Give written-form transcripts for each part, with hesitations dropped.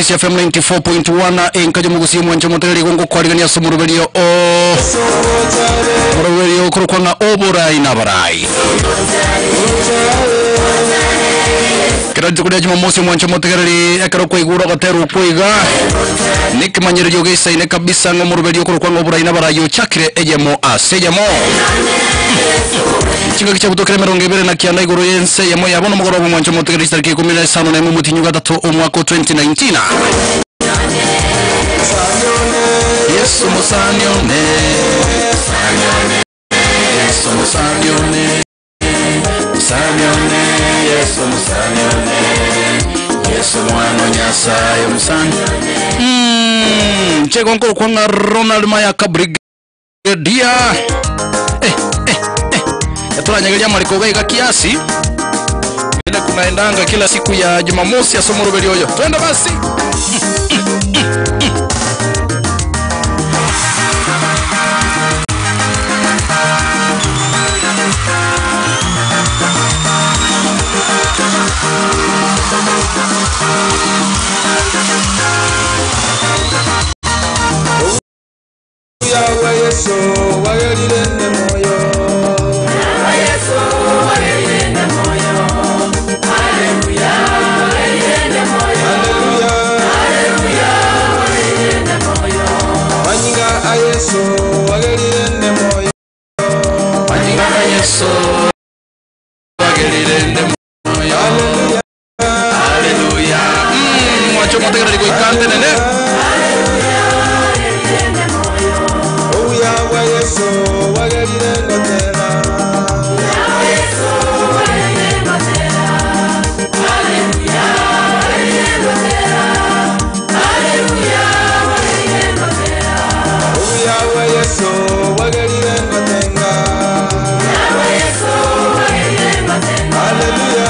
Kiss FM 94.1 enkaje mugusi mwancho motegeri gongo kwarigania somurubelio murubelio kurukwanga oburai nabarai Kiraje kudia Jumamosi mwancho motegeri ekero kwigura gateru kwiga nikimanyire yogesa ine kabisa ngo murubelio kurukwanga oburai nabarai yo chakire ejemo asejemo Chinga kicha butokere merongo ibere na kianda iguru yense yamo yabono mugoroba mwancho motegeri tariki 15 na mumutinyu gatatu omwaka 2019 Yesu musanyone Yesu musanyone Musanyone Yesu musanyone Yesu mwana nyasaye musanyone Chego nkuru kwanga Ronald Mayaka Brigadier Yaturanyagalia maliko gaiga kiasi Ile kunaendanga kila siku ya Jumamosi ya somo rubeli hoyo Twende basi Yahweh Yesu wagelilende moyo Yesu wagelilende moyo Haleluya wagelilende moyo Haleluya wagelilende moyo Wanyinga a Yesu wagelilende moyo Wanyinga a Yesu wagelilende moyo Haleluya Mwacho motegera liko ikante nene Yesu wagelilende tena Yesu wagelilende tena Haleluya wagelilende tena Haleluya wagelilende tena Yesu wagelilende tena Yesu wagelilende tena Haleluya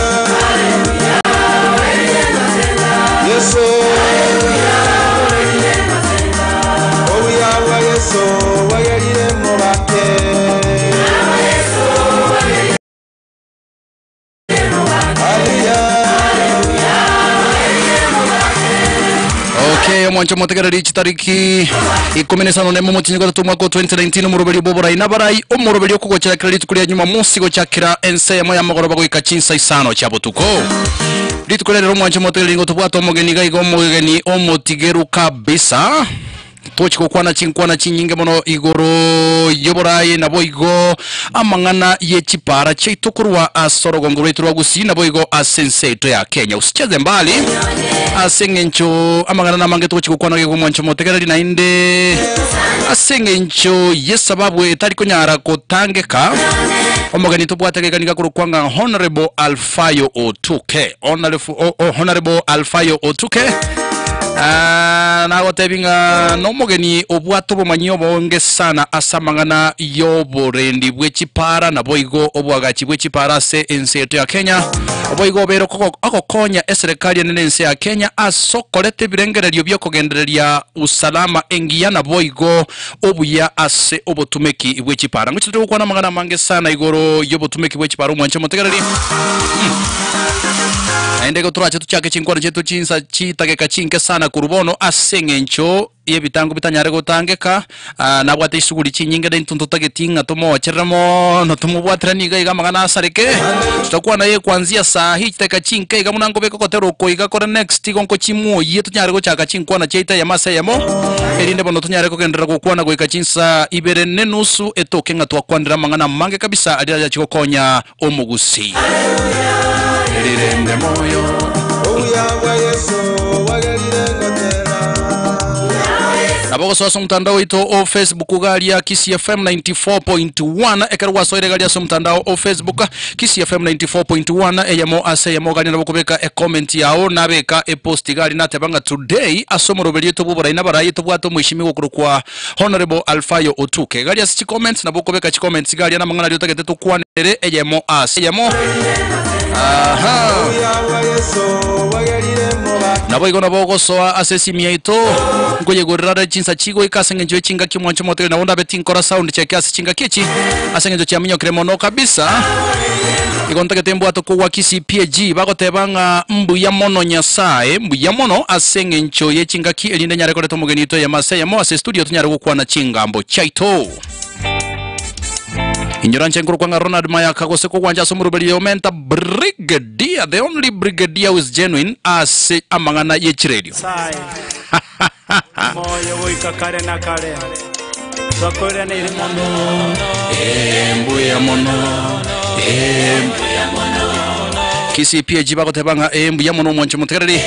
wagelilende tena Yesu wagelilende tena Yesu Okay, mwancho motegera richi tariki 15 nemo mutinyu gatatu mwaka 2019 murubeli boborai nabarai omurubeli okugochera credit kuri Jumamosi gochakira ense yamo ya magoroba go ikachinsa isano chabutuko Ritukolero mwancho motegera ngo tubwato omugeni gaigo omugeni omotigeru kabisa Tochiko kwana chinyinge mono igoro yoboraye nabo igo amangana yechipara cheitokurwa asorogongo retu rwagusi nabo igo asenseto ya Kenya usicheze mbali asengencho amangana namange tochiko kwana gego mwancho motegereri nainde asengencho yesababu etariko nyara kotangeka omugani tubwategekanika kurukwanga Honorable Alfayo Otuke Honorable Alfayo Otuke Nagotebinga nomugeni obwato bomanyo bonge sana asamangana yoborendi bwechipara naboigo obwagachi bwechipara se enseto ya Kenya oboigo bero akokonya eserikali nene ense ya Kenya asokolete birengereryo byo kugendereria usalama engiya naboigo obuya ase obotumeki bwechipara nguchitwe kwa namagana mange sana igoro yobotumeki bwechipara mwanche motegereri Aende goturache tuchake chinkora chetu chinsa chitageka chinke sana kurubono asengencho yebitango bitanyare gotangeka nabwate isuguri chinyinge da intuntu tagetinga tomo cheramo no tomo bwatrani ga magana asareke tutakuwa na ye kuanzia saa hii taka chinke iga munango beko kotero ko iga kora next gonko chimu yetu nyare go chaka chinkwa na cheita ya masa yamo erinde bono tunyare ko kendera ko kwana go ikachinsa ibere nenusu etoke nga twakwandira mangana mange kabisa alira chikokonya omugusi Erinde moyo Yahweh Yesu wagelilende tena Naboko soa mtandao ito o Facebook gali ya Kiss FM 94.1 ekerwa soire gali ya mtandao o Facebook Kiss FM 94.1 eyamo ase yamo gali naboko beka e comment yao nabeka e post gali natebanga today asomo robeli to bubura inabara to bwato mwishimi kwa Honorable Alfayo Otuke gali ya si comment naboko beka chi comment gali na mangana lyo tagete to kwanere eyamo ase yamo Nabo igona bogo soa asesi miaito ngoye gorara chinsa chigo ikasenge njo chinga kimwancho moto na onda beti nkora sound check as chinga kichi asenge njo chaminyo kremono kabisa igonta ketembo atoko wakisi PG bagotebanga mbu ya mono nyasaye mbu ya mono asenge njo ye chinga ki elinde nyare koreto mugenito ya masaya mo ase studio tunyare gukwana chingambo chaito Inyoranche nkuru kwa Ronald Mayaka gose ko kwanja somurubeli yomenta brigadier, the only brigadier who is genuine as amangana yechi radio. Moyo wika kare na kare. Bakore na irimono. Mbuya mono. Mbuya mono. Kisi PG bagotebanga mbuya mono mwancho mutegereri.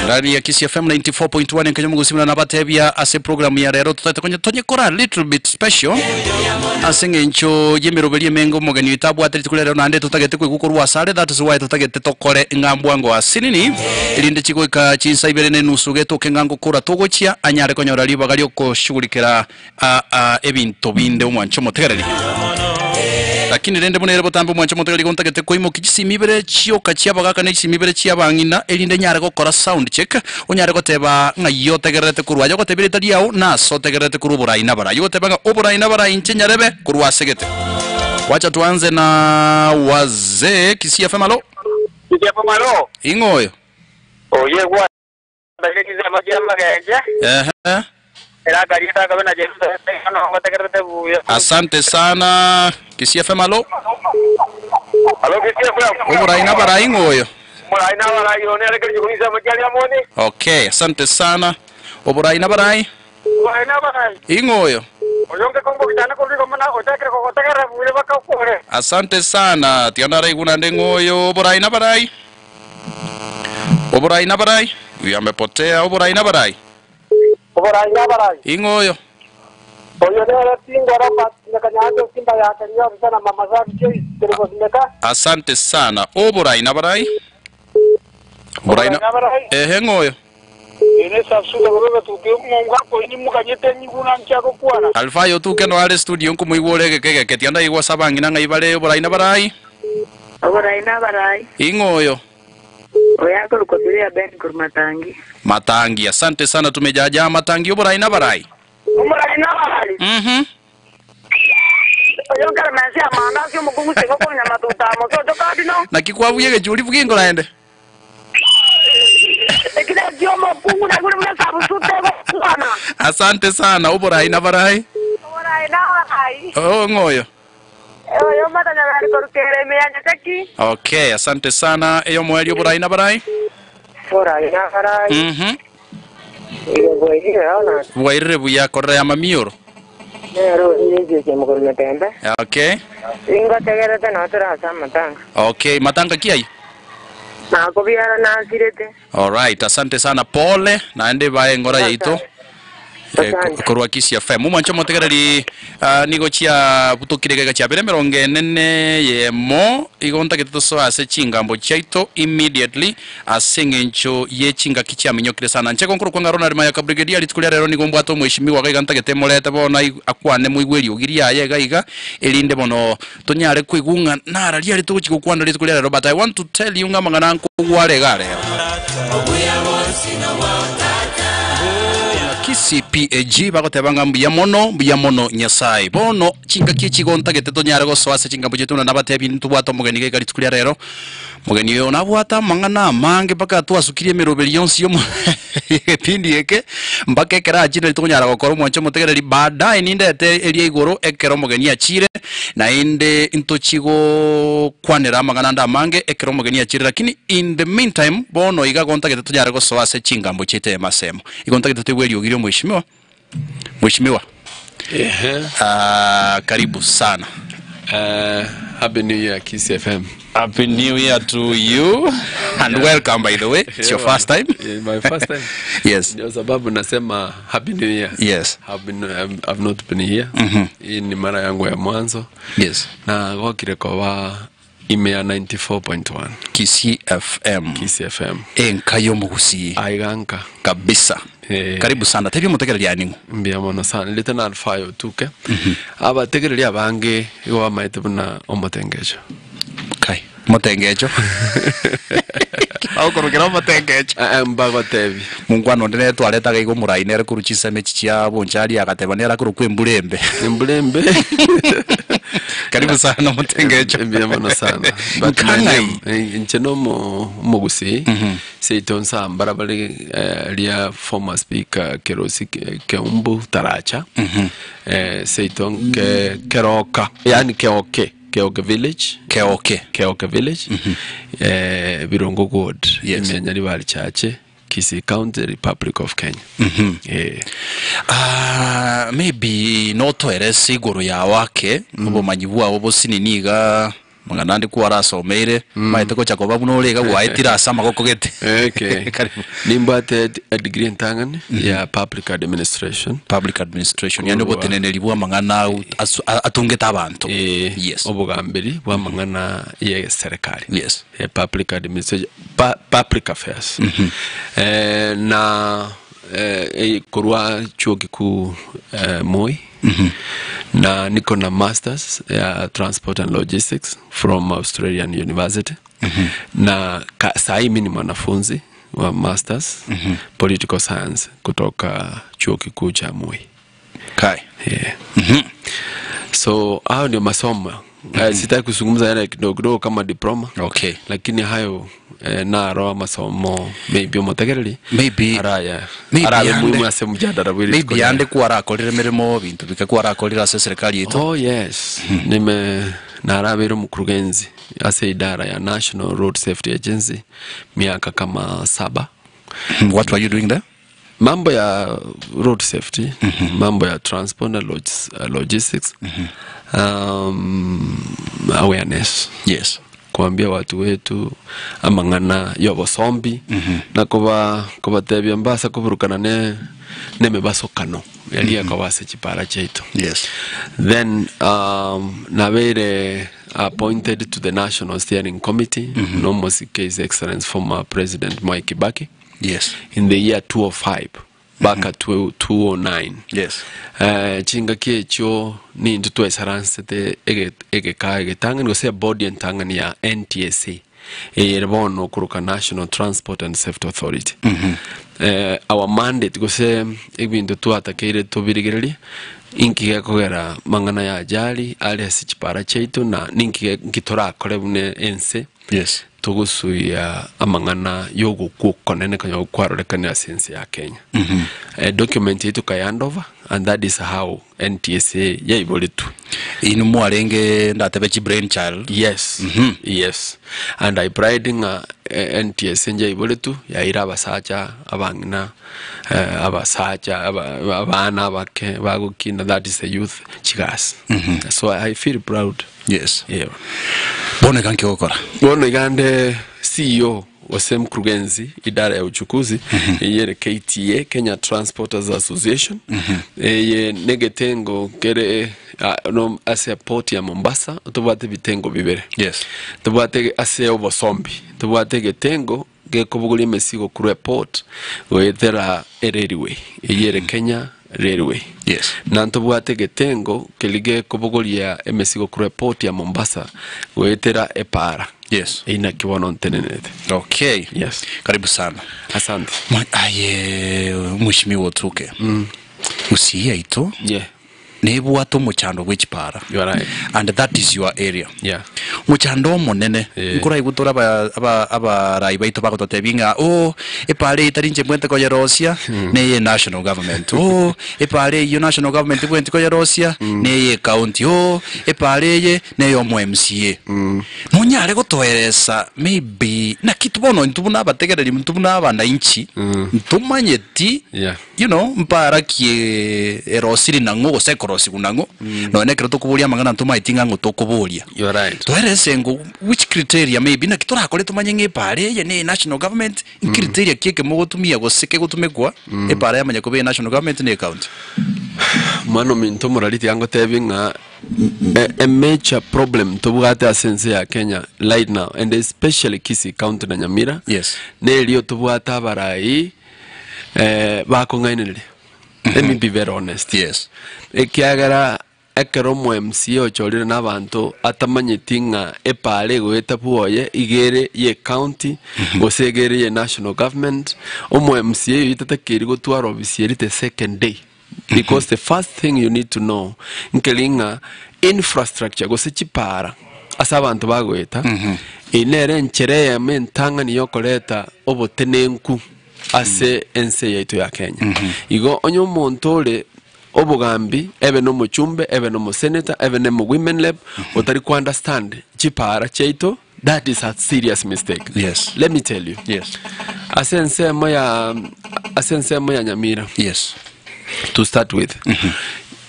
Ndani ya Kisi FM 94.1 nkenye mugusimana nabatebya ase program ya rero tutatekonye tonye kora little bit special asenge ncho yemirobeli mengo mugeni itabu atari tukulero nande tutagete kwigukorwa sare that is why tutagete tokore ngambwango asinini ilinde chikoika chinsa ibere ne nusuge toke ngango kora togochia anyare konyora liba gali okoshugulikira ebinto binde omwancho mutegereri lakini rende munere botambo mwancho motegeri kontagete koimo kisimibere chioka chiabaga ne kisimibere chiabangina elinde nyare gukora sound check onyare goteba ngayo tegerete kurwa yo gotebire tariao na so tegerete kurubura ina bara yo gotebanga obura ina bara inchenyarebe kurwa segete wacha tuanze na wazee Kisi FM alo Kisi FM alo ingoyo oye kwa ndage kizama kiama gaje asante sana Kisi FM alo alo Kisi FM obura ina bara ingoyo amoni okay asante sana obura ina bara ingoyo oyonge kongo kitana kuliko mana otakere ko otakere bule bakakore asante sana tiandara iguna ndengoyo obura ina bara uyamepotea obura ina bara ingoyo oyo nero tingora patinyakanyaje simba yake niyo sana mama zake telefoni asante sana obura ina bara ngoyo ene sapsuda gobe tuke munga ko ni mukanyete nyiguna nchako kwana alfayo tuke no ale studio nko muiwoleke keke tianda igwa sabangi nanga ibale obura ina bara ingoyo oyako lukobiria ben kurmatangi asante sana tumejaja matangi obura ina bara oyongara manzi amanda sio mugungu sego ko nyama tutamo so tokadino na kikwabuye gejuri bugingo laende ekida jomo pungu na gure mna sabu sutego sana asante sana obura ina bara oh ngoyo yo mata na bari korukere meyanya taki okay asante sana eyo mweli obura ina bara Wairre buya korre amamioro. Nero nije ke mukuru metembe. Okay. Ingo tegerete na tura sa matanga. Okay, matanga kiai? Na ko biara na sirete. All right, asante sana pole na ende bae ngora yaito. Korwa Kisi FM mwancho motegereri nigo chia butokirega cha bere meronge nene yemo igonta ketoso ase chingambo chaito immediately asengencho ye chinga kicha minyokire sana nche konkuru kwa Ronald Mayaka brigadier litikulia rero nigombo ato mweshimiwa gaiganta ketemolete bona akwane muigweri ogiri aye gaiga elinde bono tonyare kwigunga nara liari tuchiko kwanda litikulia rero but I want to tell you ngamangana nko ware gare Kisi PAG bagotebanga mbuya mono nyasaye bono chinga kichigonta geteto nyare go swase chinga bujetuna nabatebi ntubwato mugeni ge kalitukulia rero mugeni yo nabwata mangana mange paka twasukirie mirobeli yonsi yo pindi yeke mbake kera jina litunyara gokoro mwancho mutegereri baadaye nindete elia igoro ekero mugeni achire na inde intochigo kwanera mangana nda mange ekero mugeni achire lakini in the meantime bono igagonta geteto nyare go swase chinga mbuchete masemo igonta geteto weli ogiri Mheshimiwa. Karibu sana. Happy New Year Kisi FM. Happy New Year to you and welcome by the way. It's your first time? Yeah, my first time. Yes. Ndio sababu nasema Happy New Year. Yes. I've not been here. Hii ni mara yangu ya mwanzo. Yes. Na kwa kireko wa Imea 94.1 Kisi FM. Kisi FM. Enkayo mugusi. Aiganka kabisa. Karibu sana. Tebi mutegereri aningu. Mbia mono sana. Litena alfayo tuke. Aba tegereri abange iwa maitebuna omotengejo. Okay. Motengejo. Aukorukira matengecho. Mbago tebi. Mungwano ndene twaletaga igo murainere kuruchisa mechi ya bonchari akatebanera kurukwe mbulembe. Mbulembe. Karibu sana mutengecho. Mbiyamana sana. But my name ncheno mogusi. Seiton Sambara bali lia former speaker Kerosi Keumbu Taracha. Seiton Keroka. Yani Keoke Village. Keoke Village. Birongo God. Yes. Menyali bali chache. Kisii County, Republic of Kenya. Maybe noto erese igoro ya wake ubo manyibwa ubo sininiga mwanandi kuwa rasomeire maite ko chakoba buno lega waitira asama koko gete. Okay. Nimbate a degree in Tangani ya public administration. Yani boteneneri bwa mangana atungeta abantu. Yes. Obugambiri bwa mangana ye serikali. Yes. Public administration, public affairs. Na kurwa chuo kikuu Moi. Na niko na masters ya transport and logistics from Australian University. Na sahi mimi ni mwanafunzi wa masters political science kutoka chuo kikuu cha Moi. Kai. So hao ndio masomo. Sitaki kuzungumza yale kidogo kama diploma. Okay. Lakini hayo na roa masomo maybe motegereri. Maybe araya muhimu ase mjadala wili. Maybe yande kuara akorire mirimo bintu bikakuara akorira ase serikali yetu. Oh yes. Narabero mkurugenzi ase idara ya National Road Safety Agency miaka kama 7. What were you doing there? Mambo ya road safety, mambo ya transport and logistics, awareness. Yes. Kuambia watu wetu amangana yobo sombi na kuba tebya mbasa kuburukana ne mebasokano yali akawase chipara cheito. Yes. Then nabere appointed to the National Steering Committee, Nomos His Excellency former President Mwai Kibaki. Yes. In the year 2005 back at 2009. Yes. Chinga kiecho ni ntutu esaransete ege tanga ni gose body entangani ya NTSA. Yerebono kuruka National Transport and Safety Authority. Our mandate gose ebintu tuatakeire tubirigereri inki kogera mangana ya ajali ali asichipara cheito na ninki ngitora korebune ense. Yes. Tugusuya amangana yogo kukonene kanya kwarolekana sense ya Kenya. Document yetu kayandova and that is how NTSA yaibolitu. Inumu arenge ndatebechi brain child. Yes. Yes. And I priding NTSA yaibolitu yaira abasacha abangina abasacha abana abake bagukina, that is the youth chigas. So I feel proud. Yes. Yeah. Bone kanki okora. Bono igande CEO wase mkurugenzi idara ya uchukuzi yere KTA, Kenya Transporters Association. Ye negetengo kere no ase port ya Mombasa tubate bitengo bibere. Yes. Tubate ase obosombi. Tubate getengo gekobuguli mesigo ku report wethera railway yere Kenya Railway. Yes. Nanto bwate getengo kelige kobogolia emesigo ku report ya Mombasa wetera epara. Yes. Ina kiwono ntenenete. Okay. Yes. Karibu sana. Asante. Aye mheshimiwa Tuke. Usiya ito. Yeah. Nebu watu muchando wechipara. You are right. And that is your area. Yeah. Muchando monene. Nkura igutora aba raibaito bako totebinga. Oh, epale itarinje mwente ko Yerosia neye national government. Oh, epale yo national government mwente ko Yerosia neye county. Oh, epale ye neyo mu MCA. Munyare gotoeresa maybe na kitubono ntubuna abategereri ntubuna abana inchi. Ntumanyeti. Yeah. You know, mpara kie erosiri nango go sekorosi kunango. No nekero tokubulia mangana ntuma itinga ngo tokubulia. You are right. Toerese ngo which criteria maybe na kitora kole tumanye ngepare ye ne national government in criteria kieke mogotumia go seke gutumekwa epare yamanya ko be national government ne account. Mano minto morality yango tebinga a major problem to bugate asense ya Kenya right now, and especially Kisii County na Nyamira. Yes. Ne liyo to bugata barai bako ngainele. Let me be very honest. Yes. Ekiagara ekero mu MCA ochorire n'abantu atamanyeti ng'a epare goeta buoye igere ye county gosegere ye national government omu MCA yitatakiri gotwara obisieri the second day because the first thing you need to know nkelinga infrastructure gose chipara asa abantu bagoeta inere nchere ya mentanga niyo koleta obotenenku ase ense yaitu ya Kenya igo onyo montole obugambi ebe no muchumbe ebe no senator ebe no women lab otari ku understand chipara cheito. That is a serious mistake. Yes. Let me tell you. Yes. Asense moya Nyamira. Yes. To start with.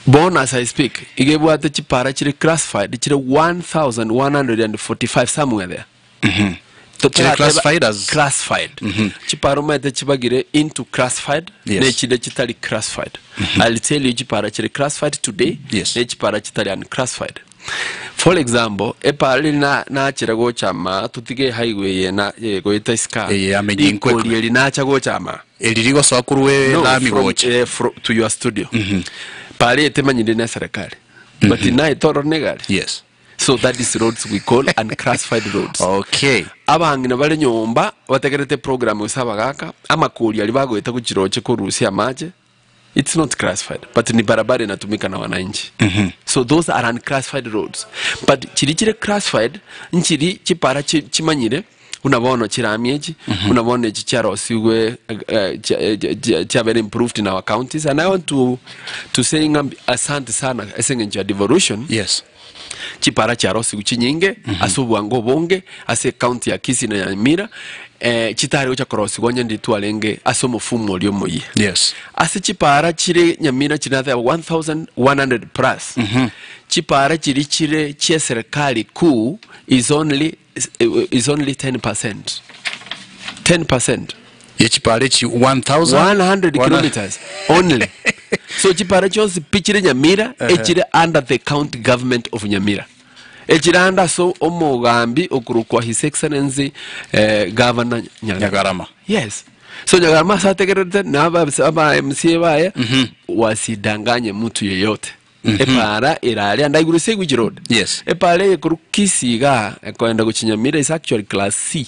Born as I speak, igebwate chipara chire classified chire 1145 somewhere there. Classified as classified. Chipara mete chibagire into classified. Yes. Ne chide chitali classified. I'll tell you chipara chire classified today. Yes. Ne chipara chitali unclassified. For example, epali na chirago chama tutige highway na goita iska. Amenyinkwe na chago chama. Elirigo swakuruwe lami gocha to your studio. Pale etemanyinde na serikali. But na itoro negali. Yes. So that is roads we call unclassified roads. Okay. Abangina bale nyomba bategerete program usabagaka amakuri ali bagoeta ku kiroche ko Rusia maje. It's not classified, but ni barabara inatumika na wananchi. So those are unclassified roads. But chirichire classified nchiri chipara chimanyire unabona chiramieji unabona chicharo siwe very improved in our counties. And I want to say asante sana esengenja devolution. Yes. Chipara charo siwe chinyinge asubuango bonge ase county ya Kisii na Nyamira. Chitari ucha korosi gonya nditu alenge asomo fumo olio moyi. Yes. Asi chipara chire Nyamira chinatha 1100 plus. Chipara chire chia serikali kuu is only 10%. 10%. Ye chipara chi 1100 kilometers only. So chipara chose pichire Nyamira echire under the county government of Nyamira. Echiranda so omogambi okurukwa His Excellency Governor Nyagarama. Yes. So Nyagarama sategerete na aba MCA bae wasidanganye mtu yeyote. Epara irali and iguruse which road. Yes. Epare kurukisiga ekoenda guchinyamira is actually class C.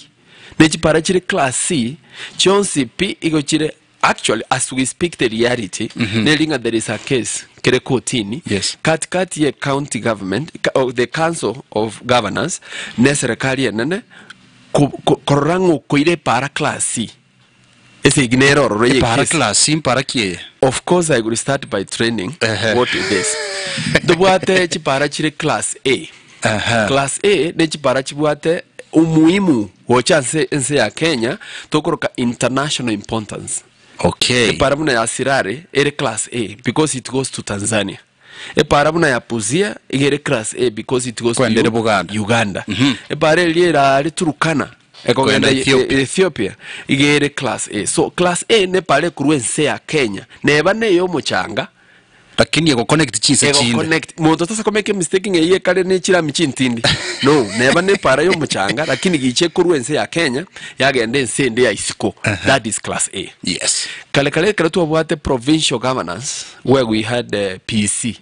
Nechipara chire class C chonsi P igochire actually as we speak the reality nelinga there is a case kere kotini. Yes. Katikati ye county government or the council of governors ne serikali enene kororango koire para class C. Ese ignero roye para class C para kie. Of course I will start by training what it is. Dobwate chipara chire class A. Class A ne chipara chibwate umuhimu wochanse ense ya Kenya tokoroka international importance. Okay. Parabuna ya Sirare ere class A because it goes to Tanzania. Parabuna ya Puzia ere class A because it goes to Uganda. Pare liera Turukana ekogenda Ethiopia ere class A. So class A ne pare kuruense ya Kenya. Neba ne yo mochanga lakini yako connect chinse chinde. Connect moto tasa komeke mistaking ye kale ne chira michintindi. No, neba ne para yo mochanga lakini giche kuruense ya Kenya yagende nse ndi ya isiko. That is class A. Yes. Kale tu abwate provincial governance where we had PC.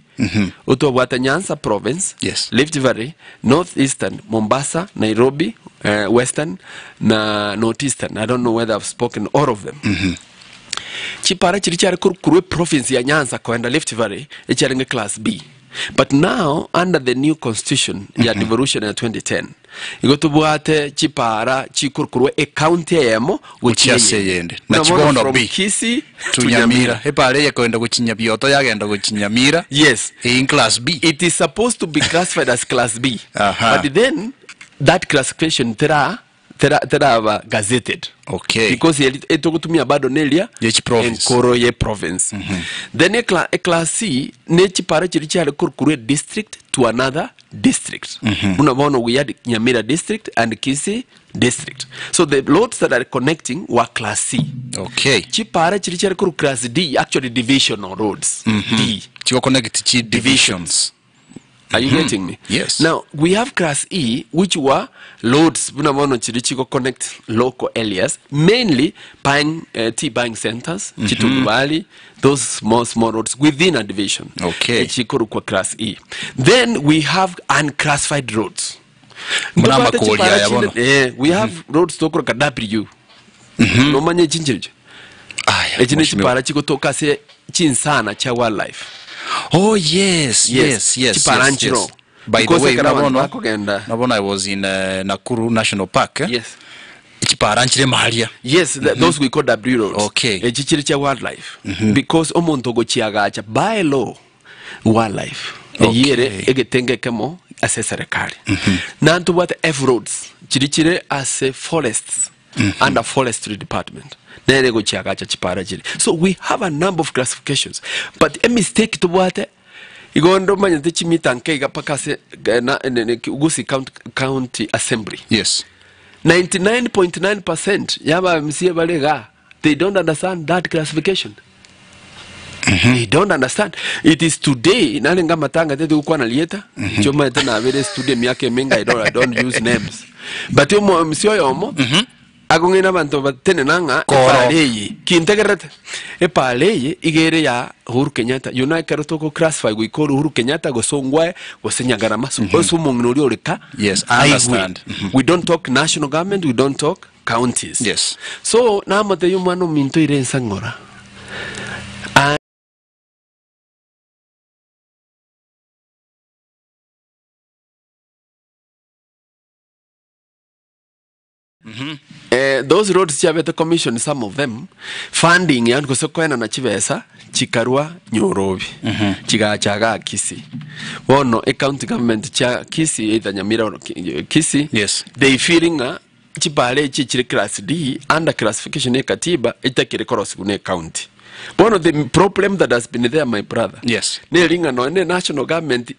Utu abwate Nyanza province, yes. Rift Valley, Northeastern, Mombasa, Nairobi, Western, na Northeastern. I don't know whether I've spoken all of them. Chipara chirichari kurwe province ya Nyanza kwenda Rift Valley echarenge class B. But now under the new constitution ya devolution ya 2010 igotubwate chipara chikurkurwe e county yemo guchiase yende na chibondo B Kisii to Nyamira epare yakwenda guchinya byoto yagenda guchinyamira. Yes, in class B it is supposed to be classified as class B. But then that classification tera gazetted. Okay. Because eto kutumia bado nelia enkoro ye province. Then a class C ne chipara chirichale kurkurwe district to another district. Unabona we had Nyamira district and Kisii district. So the roads that are connecting were class C. Okay. Chipara chirichale kur class D, actually divisional roads. D. Chiko connect chi divisions. Are you getting me? Yes. Now, we have class E, which were loads, chirichiko connect local areas, mainly buying, tea buying centers, Chitulu Valley, those small roads within a division. Okay. Chikuru kwa class E. Then we have unclassified roads. Mnama kuolia ya bono. We have roads tokoro ka W. No manye chinchirije. Aya. Ejine chipara chiko toka se chinsana cha wildlife. Oh yes. Chiparanchiro. By the way, Nabona I was in Nakuru National Park. Yes. Chiparanchire mahalia. Yes, those we call W roads. Okay. Chichiri cha wildlife. Because omuntu go chiagacha by law wildlife. Yere egetenge kemo as a serikali. Nantu what F roads. Chirichire as a forests under forestry department. Nere go chiagacha chipara chiri. So we have a number of classifications. But a mistake to what igondo manyante chimitanke gapakase na Ugusi County Assembly. Yes. 99.9% yaba MCA balega, they don't understand that classification. They don't understand. It is today nalenga matanga tete ukwana lieta choma tena vile studio yake menga I don't use names. But yomo MCA yomo agongena bantu batene nanga epaleye kintegerete epaleye igere ya Uhuru Kenyatta yona karotoko classify we call Uhuru Kenyatta go songwa go senyagarama so mongno orika. Yes, I understand. We don't talk national government, we don't talk counties. Yes. So na mate yumano minto irensa ngora. Those roads chabete commission, some of them funding yan kusokoena na chivesa chikarua Nyorobi chigachaga Kisii wono county government cha Kisii either Nyamira Kisii. Yes. They feeling chipale chichire class D under classification e katiba itakire korosibune county. One of the problem that has been there, my brother. Yes. Nelinga no ne national government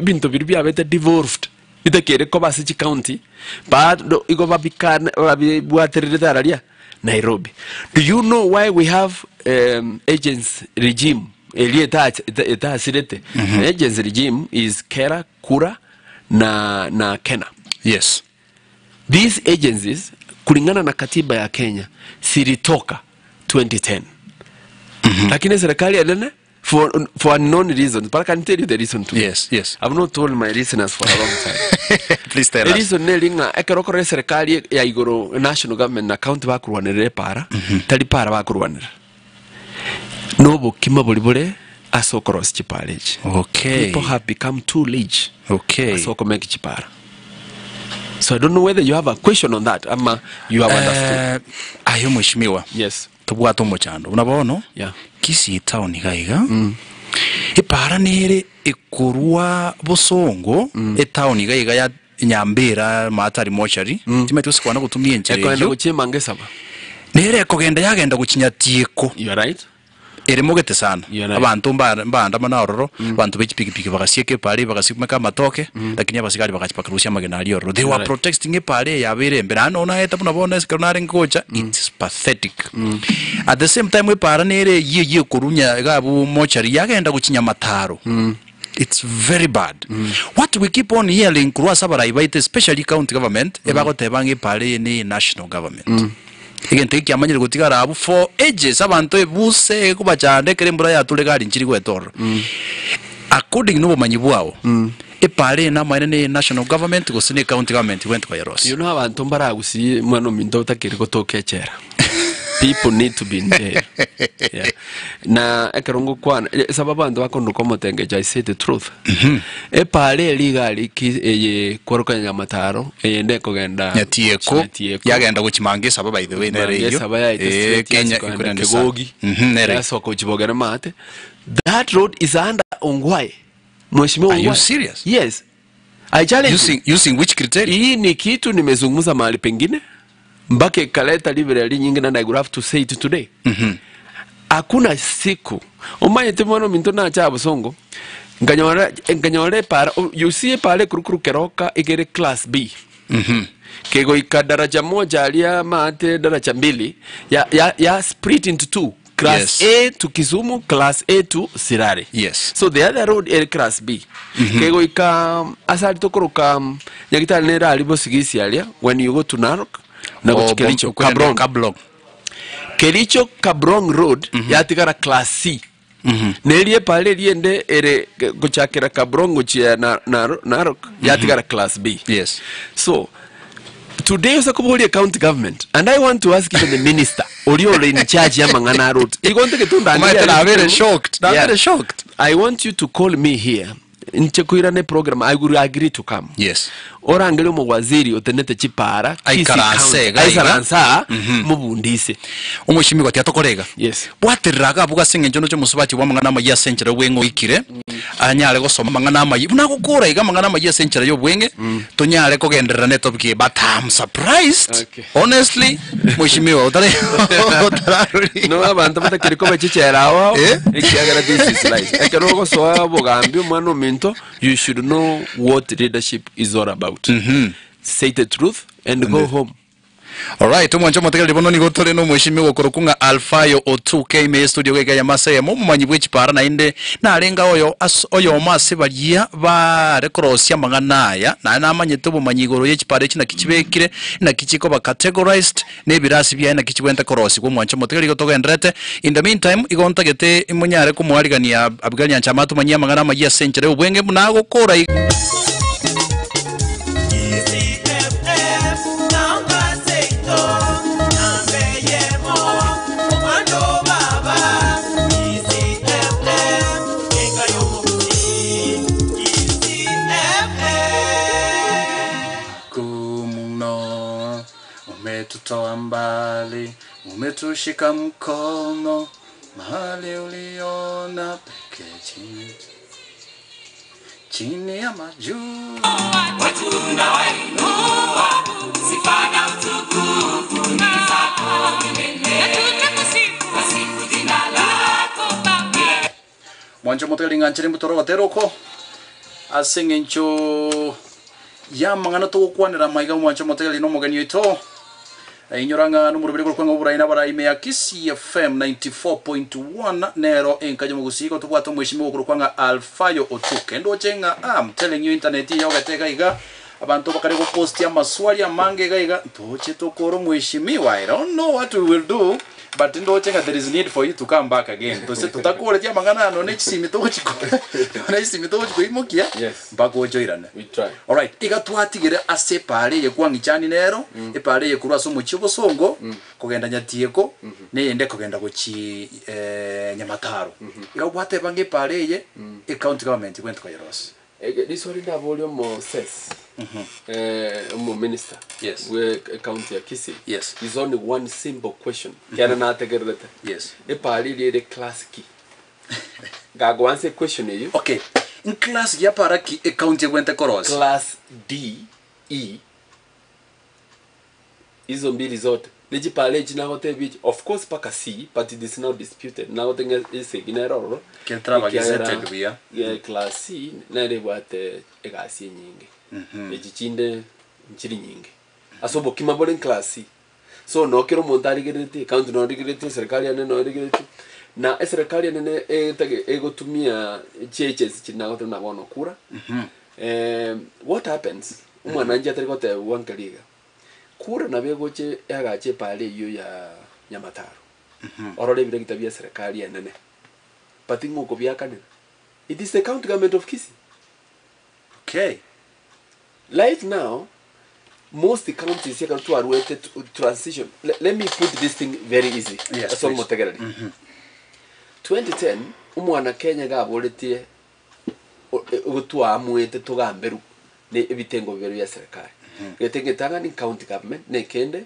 bintu biribya bete devolved. Ita kere ko basichi county but iko babikana babibuaterere Nairobi. Do you know why we have agents regime? Agents regime is Kera, Kura na Kena. Yes. These agencies kulingana na katiba ya Kenya silitoka 2010. Lakini serikali ya for unknown reasons, but I can tell you the reason too. Yes. I've not told my listeners for a long time. Please tell us. The reason nelinga ekerokore serikali ya igoro national government na county bakuruwanire para tali para bakuruwanira. Nobo kima bolibole asokros chipaleji. Okay. People have become too large. Okay. Asoko make chipara. So I don't know whether you have a question on that ama you have understood. Ayo mheshimiwa. Yes. Tubwato mochando. Unabaono? Yeah. Kisii town gaiga. Ipara nere ikurua Bosongo town gaiga ya Nyambera matari mochari. Timetu sikwana kutumia nchire. Ekoenda kuchima ngesaba. Nere kogenda yagenda guchinya tieko. You are right. Eremogete sana abantu mbanda manaroro abantu bechipikipiki bagasieke pale bagasimeka matoke lakini abasigari bagachipakarusia magenali oro they were protecting pale yabere mbera nona eta bunabona sekonare ngocha. It's pathetic. At the same time we para nere ye kurunya gabu mochari yagenda guchinya mataro. It's very bad. What we keep on hearing kurwasa baraibaite especially county government ebagotebange pale ni national government. Again, take your money to go for ages. Abantu ebuse kubachande kerembura ya tulegari nchiri kwetoro. According no manyibuao. Epare na mane national government go sine county government went kwa Yaros. You know abantu mbaragusi mwana mindo takiri gutokechera. People need to be in jail. Yeah. Na ekarongo kwa sababu ando wako nukomo tengeja I say the truth. Epale legali ki kwaruka nyamataro ndeko genda nyatieko yagenda kuchimangesa by the way nere yo Kenya Kegogi nere soko chibogera mate. That road is under Ongwae. Mheshimiwa, are you serious? Yes. I challenge using which criteria? Hii ni kitu nimezungumza mahali pengine mbake kaleta library nyingi na I would have to say it today. Hakuna siku omaye temono mintona cha Bosongo nganyore para you see pale kurukuru keroka igere class B. Kego ikadaraja moja alia mate daraja mbili ya split into two class Yes. A to Kisumu, class A to Sirare. Yes. So the other road is class B. Kego ika asali tokoroka nyagitali nera alibo sigisi alia when you go to Narok na go Kericho Kabrong. Kericho Kabrong Road yatigara class C. Nelie pale liende ere gochakera Kabrong gochia Narok yatigara class B. Yes. So today is a county government, and I want to ask even the minister, Oriole in charge ya Mangana Road. I'm very shocked. I'm very shocked. I want you to call me here. In Chekuirane program, I will agree to come. Yes. Ora angelo mo waziri otenete chipara aisaransa mubundise umushimi gwati atokorega. Yes. Bwatereraga buga singe njono cyo musubati wa mangana amayi asenchera wengo ikire anyale gosoma mangana amayi bunagukura iga mangana amayi asenchera yo bwenge tonyale kogenderera netopkie but I'm surprised. Okay. Honestly mushimi wa utare no abantu batakiriko bachichera wao ikiagara this is life ekero so bogambi umwana minto you should know what leadership is all about. Say the truth and go home. Alright, umwanjo motegera libono ni gotore no mwishimi wokorokunga Alfayo O2K me studio gega ya Masaya mu mumanyi bw'ekipara na inde na alenga oyo mase balia ba recross mangana na namanye tubu manyigoro y'ekipara ekina kichibekire na kichiko ba categorized ne birasi bya na kichibwenta cross kwa mwanjo motegera gotoga endrete. In the meantime igontagete imunyare ku muharigania abiganya chamatu manyia mangana magia century ubwenge munago kora umetutoa mbali, umetushika mkono, mahali uliona peke chini ya majuu. Watu na wainua, sifa na utukufu ni zako milele. Wasifu jina lako Baba. Mwanjo moteli nganchiri mutoro wateroko. Asengencho ya mangana to kwanira maiga mwanjo moteli no mogani ito. Inyoranga numurubiri kwa ngo buraina bara ime ya Kisi FM 94.1 nero enkaje mugusiko tubwato mwishimo kuru kwanga Alfayo Otuke ndo chenga I'm telling you internet ya gateka iga abantu bakare ko post ya maswali ya mange gaiga toche tokoro mwishimiwa. I don't know what we will do but ndo chenga there is need for you to come back again to se tutakore tia mangana no ne chisimi tochiko na chisimi tochiko imokia bako joirana we try. All right, iga twatigire ase pale ye kwangi chani nero epale ye kurwa so muchibo songo kugenda nyatieko nende kugenda guchi Nyamataro iga gwate bange pale ye county government went kwa Yeros. This one da volume mo says mo minister Yes. We county ya Kisi. Yes. Is only one simple question yana na tegerete. Yes. Pale le class ki gago answer question you. Okay, in class ya para ki county went across Class D E hizo mbili zote niji pale jina hote beach of course paka C but it is not disputed now thing is ignero can travel gazetted we are yeah class C na ile wate egasi nyingi ejichinde nchiri nyingi asobo kimabole class C so no kero montari gerete count no gerete serikali ane no gerete na serikali ane egotumia churches china hote na wono kura what happens umwana nje atari kote wankaliga kura na begoche yagache pale iyo ya Nyamataro orole bire kitabia serikali ya nene patingo ko byakane it is the county government of Kisi. Okay, Right now most counties here to are waited to transition. Let me put this thing very easy. Yes, that's all motegerali 2010 umwana Kenya gaboletie gutwa amwete tugamberu ne ibitengo bibero ya serikali yetengetanga ni county government ne kende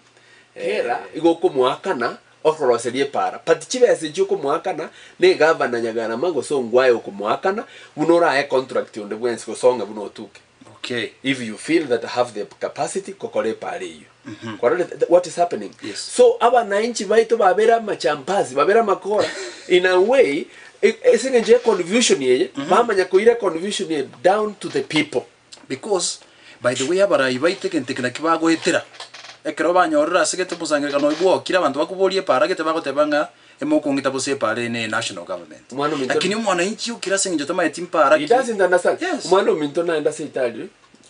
era igoko mwakana oforoserie para patichibese cyuko mwakana ne governor nyagana mango so ngwayo ko mwakana unora contract on the wens ko songa buno tuke. okay, If you feel that I have the capacity kokole pale hiyo what is happening? Yes. So abananchi baito babera machampazi babera makora in a way esenje confusion yeye mama nyakoira confusion ye down to the people because by the way abara ibaite kentekena kibago etera ekero banyorera sigete musangirika no ibwo kira abantu bakuborie para gete bagotebanga emoko ngita bose pale ne national government Mwana minto- lakini mwananchi ukira senjo tama etimpara It doesn't understand. Yes. Mwana minto naenda seitali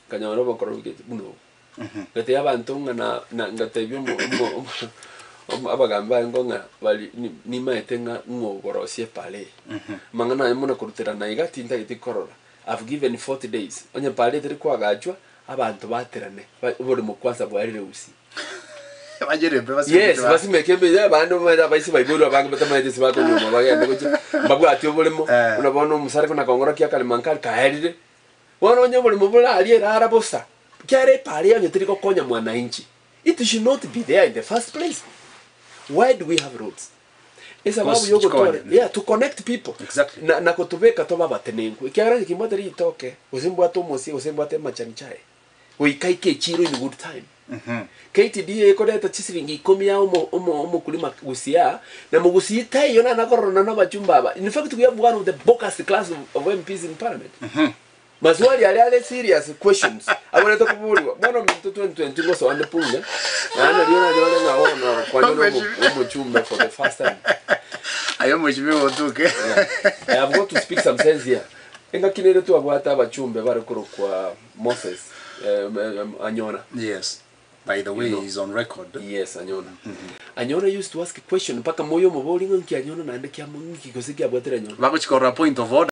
kanyawara bakora bigete buno. Gate yabantu ngana ngate byo abagamba ngonga bali ni maetenga ngogorosie pale. Mangana emona kurutira na igati ndagiti korora. I've given 40 days. Onye pale tiri kwagachwa abantu baterane. Buri mukwanza bwarire usi. bajere basi Yes, basi mekembe ya bantu mara basi bayiburu abantu batamaye sibako nyuma bagenda goje. Babu ati oburimo unabona umusare kuna kongora kya kalimankali kaherire. Wana onye burimo bulali era bosa. Kyare pale yanyo tiri kokonya mwananchi. It should not be there in the first place. Why do we have roads? Esa babu yogo tore. Yeah, to connect people. Exactly. Na kutubeka toba batenengu. Kyara kimoteri itoke. Usimbwa to mosi, usimbwa te machani chai. Uikaike chiro in good time. KTDA ikoreta chisiringi 10 ya umo kulima gusia na mugusita iyo na nakorona na bachumba. In fact we have one of the bookest class of MPs in parliament. Maswali yale serious questions. Abona tokubuliwa. Bwana mtu 2020 ngoso andepunga. Na aliona jole ngaona kwa nini umuchumba for the first time. ayo mheshimiwa otuke I have got to speak some sense here. Enga kinere tu agwata abachumbe bari kuro kwa Moses Anyona. yes by the way he's on record Yes, Anyona. Anyona used to ask a question mpaka moyo moboli ngi Anyona naende kya mungi kosiki abwatira Anyona. bakuchikora point of order